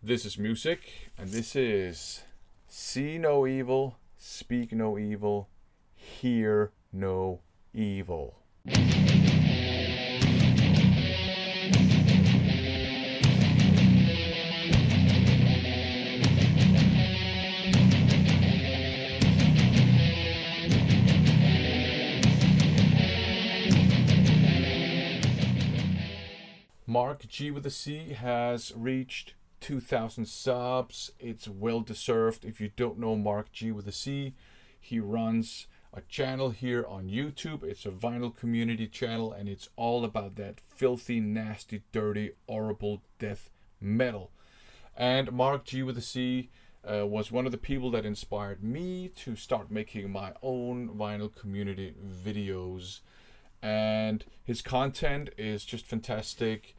This is music, and this is See No Evil, Speak No Evil, Hear No Evil. Marc G with a C has reached 2,000 subs. It's well deserved. If you don't know Marc G with a C, he runs a channel here on YouTube. It's a vinyl community channel, and it's all about that filthy, nasty, dirty, horrible death metal. And Marc G with a C was one of the people that inspired me to start making my own vinyl community videos. And his content is just fantastic.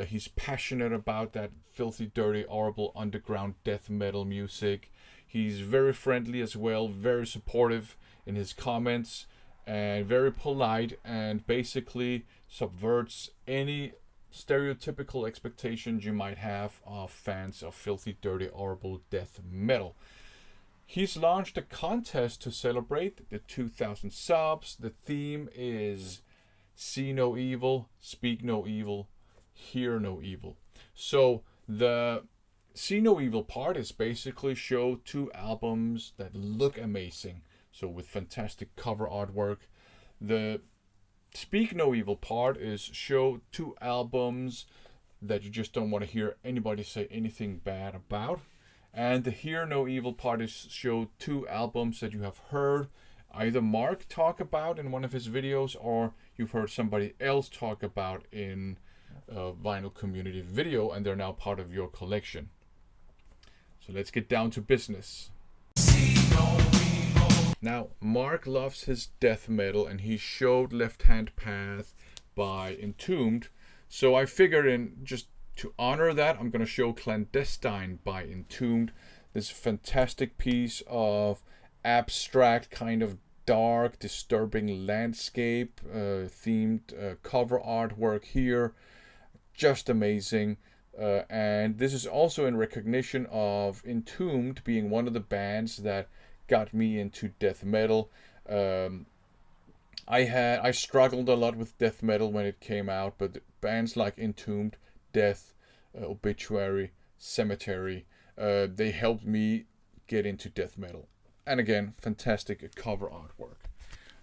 He's passionate about that filthy, dirty, horrible underground death metal music. He's very friendly as well, very supportive in his comments, and very polite, and basically subverts any stereotypical expectations you might have of fans of filthy, dirty, horrible death metal. He's launched a contest to celebrate the 2,000 subs. The theme is See No Evil, Speak No Evil, Hear No Evil. So the See No Evil part is basically show 2 albums that look amazing, so with fantastic cover artwork. The Speak No Evil part is show 2 albums that you just don't want to hear anybody say anything bad about. And the Hear No Evil part is show 2 albums that you have heard either Marc talk about in one of his videos, or you've heard somebody else talk about in a vinyl community video, and they're now part of your collection. So let's get down to business. Now, Marc loves his death metal, and he showed Left Hand Path by Entombed. So I figured, in just to honor that, I'm going to show Clandestine by Entombed. This fantastic piece of abstract, kind of dark, disturbing landscape themed cover artwork here. Just amazing. And this is also in recognition of Entombed being one of the bands that got me into death metal. I struggled a lot with death metal when it came out, but bands like Entombed, Death, Obituary, Cemetery, they helped me get into death metal. And again, fantastic cover artwork.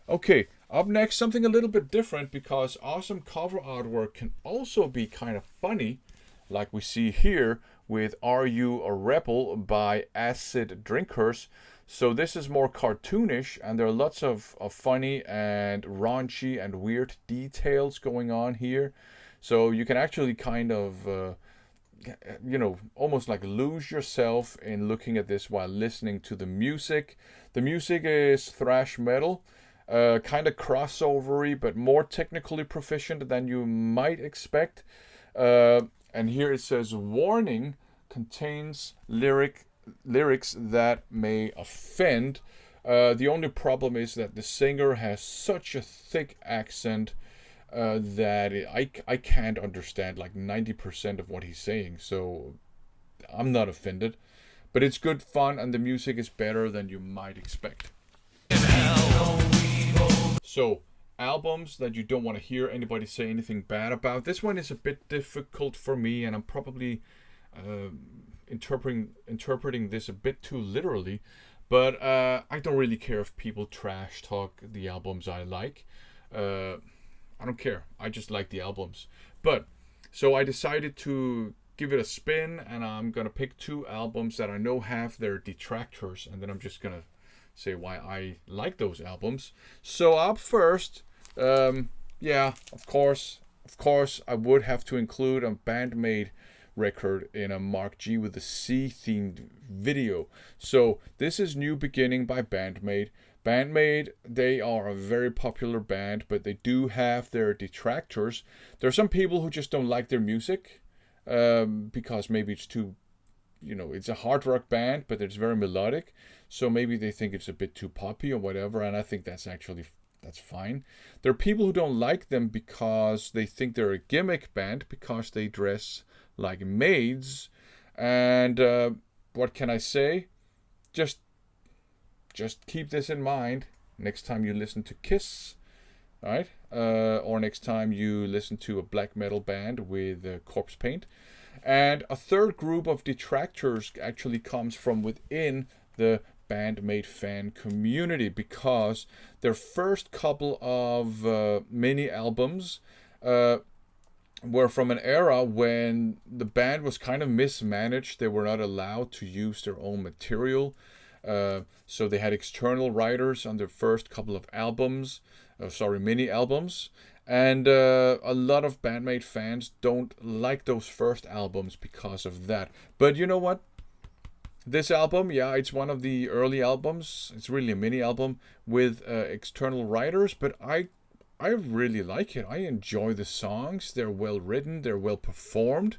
Okay, up next, something a little bit different, because awesome cover artwork can also be kind of funny, like we see here with Are You a Rebel by Acid Drinkers. So this is more cartoonish, and there are lots of funny and raunchy and weird details going on here. So you can actually kind of, almost like lose yourself in looking at this while listening to the music. The music is thrash metal, kind of crossovery, but more technically proficient than you might expect. And here it says, warning, contains lyrics that may offend. The only problem is that the singer has such a thick accent that I can't understand like 90% of what he's saying. So I'm not offended. But it's good fun, and the music is better than you might expect. So, albums that you don't want to hear anybody say anything bad about. This one is a bit difficult for me, and I'm probably interpreting this a bit too literally. But I don't really care if people trash talk the albums I like. I don't care. I just like the albums. But, so I decided to give it a spin, and I'm going to pick 2 albums that I know have their detractors, and then I'm just going to say why I like those albums. So up first, of course, I would have to include a Band-Maid record in a Marc G with a C themed video. So this is New Beginning by Band-Maid. Band-Maid, they are a very popular band, but they do have their detractors. There are some people who just don't like their music because maybe it's too, it's a hard rock band, but it's very melodic. So maybe they think it's a bit too poppy or whatever, and I think that's fine. There are people who don't like them because they think they're a gimmick band because they dress like maids, And what can I say? Just keep this in mind next time you listen to Kiss, all right? Or next time you listen to a black metal band with corpse paint. And a third group of detractors actually comes from within the Band-Maid fan community, because their first couple of mini albums were from an era when the band was kind of mismanaged. They were not allowed to use their own material. So they had external writers on their first couple of albums, mini albums. And a lot of Band-Maid fans don't like those first albums because of that. But you know what? This album, yeah, it's one of the early albums. It's really a mini album with external writers, but I really like it. I enjoy the songs. They're well written. They're well performed.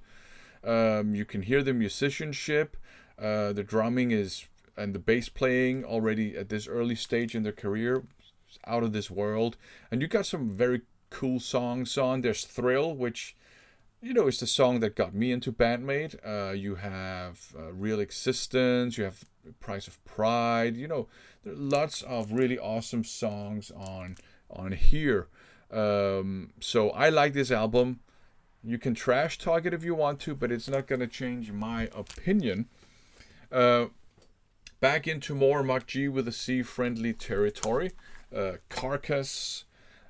You can hear the musicianship. The drumming and the bass playing already at this early stage in their career, out of this world. And you got some very cool songs on. There's Thrill, which, is the song that got me into Band-Maid. You have Real Existence. You have Price of Pride. There are lots of really awesome songs on here. So I like this album. You can trash talk it if you want to, but it's not going to change my opinion. Back into more Marc G with a C friendly territory. Carcass,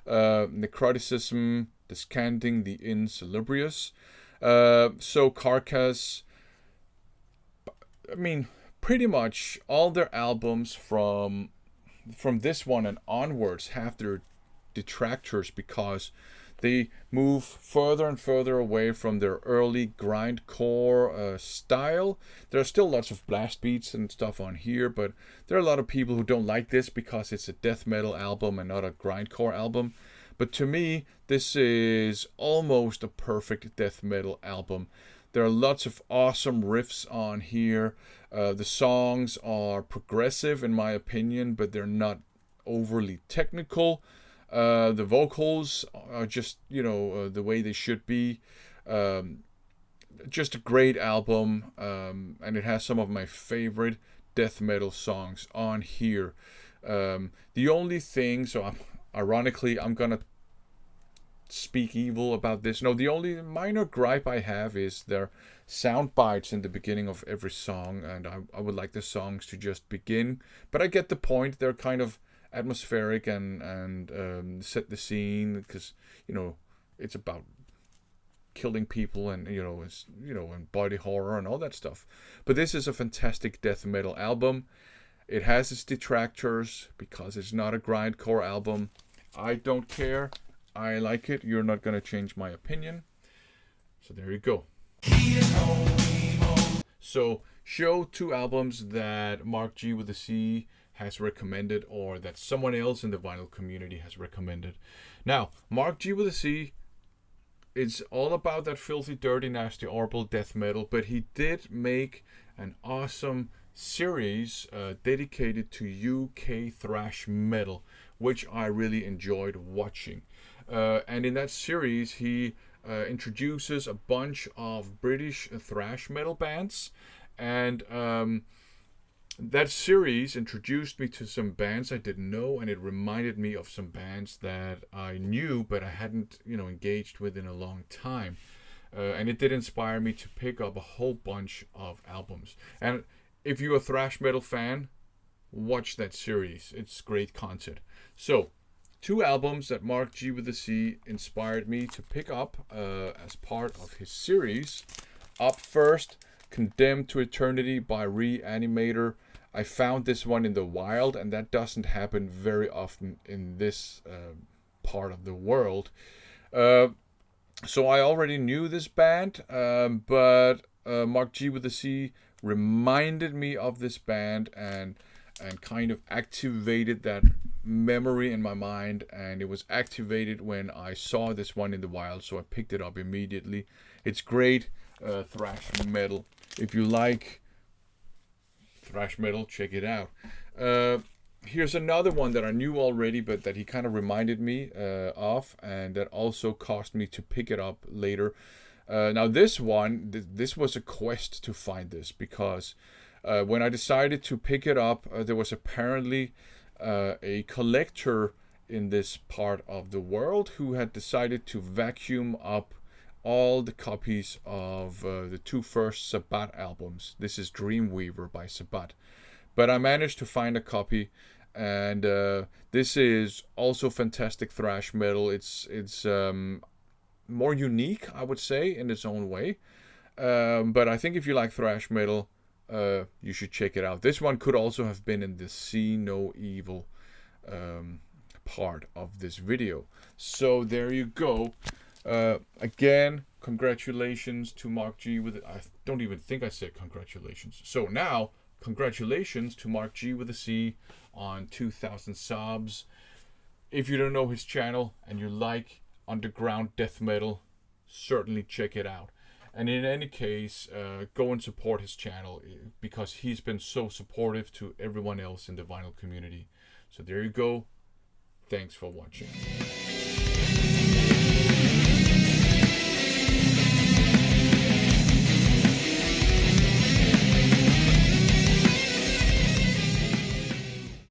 Necroticism, Descanting the Insalubrious. So Carcass, pretty much all their albums from this one and onwards have their detractors, because they move further and further away from their early grindcore style. There are still lots of blast beats and stuff on here, but there are a lot of people who don't like this because it's a death metal album and not a grindcore album. But to me, this is almost a perfect death metal album. There are lots of awesome riffs on here. The songs are progressive in my opinion, but they're not overly technical. The vocals are just, the way they should be. Just a great album, and it has some of my favorite death metal songs on here. The only thing, ironically, I'm gonna speak evil about this. No, the only minor gripe I have is their sound bites in the beginning of every song, and I would like the songs to just begin. But I get the point. They're kind of atmospheric and set the scene, because it's about killing people and and body horror and all that stuff. But this is a fantastic death metal album. It has its detractors because it's not a grindcore album. I don't care. I like it. You're not gonna change my opinion. So there you go. So show 2 albums that Marc G with a C has recommended, or that someone else in the vinyl community has recommended. Now, Marc G with a C, it's all about that filthy, dirty, nasty, horrible death metal, but he did make an awesome series dedicated to UK thrash metal, which I really enjoyed watching. And in that series, he introduces a bunch of British thrash metal bands, and that series introduced me to some bands I didn't know, and it reminded me of some bands that I knew but I hadn't, engaged with in a long time. And it did inspire me to pick up a whole bunch of albums. And if you're a thrash metal fan, watch that series. It's great content. So, 2 albums that Marc G with a C inspired me to pick up as part of his series. Up first, Condemned to Eternity by Reanimator. I found this one in the wild, and that doesn't happen very often in this part of the world. So I already knew this band, but Marc G with a C reminded me of this band and kind of activated that memory in my mind, and it was activated when I saw this one in the wild, so I picked it up immediately. It's great thrash metal. If you like thrash metal, check it out. Here's another one that I knew already, but that he kind of reminded me of, and that also caused me to pick it up later. Now this one, this was a quest to find this, because when I decided to pick it up, there was apparently a collector in this part of the world who had decided to vacuum up all the copies of the two first Sabbath albums. This is Dreamweaver by Sabbath. But I managed to find a copy, and this is also fantastic thrash metal. It's more unique, I would say, in its own way. But I think if you like thrash metal, you should check it out. This one could also have been in the See No Evil part of this video. So there you go. Again, congratulations to Marc G with it. I don't even think I said congratulations. So now, congratulations to Marc G with a C on 2,000 subs. If you don't know his channel and you like underground death metal, certainly check it out. And in any case, go and support his channel, because he's been so supportive to everyone else in the vinyl community. So there you go. Thanks for watching.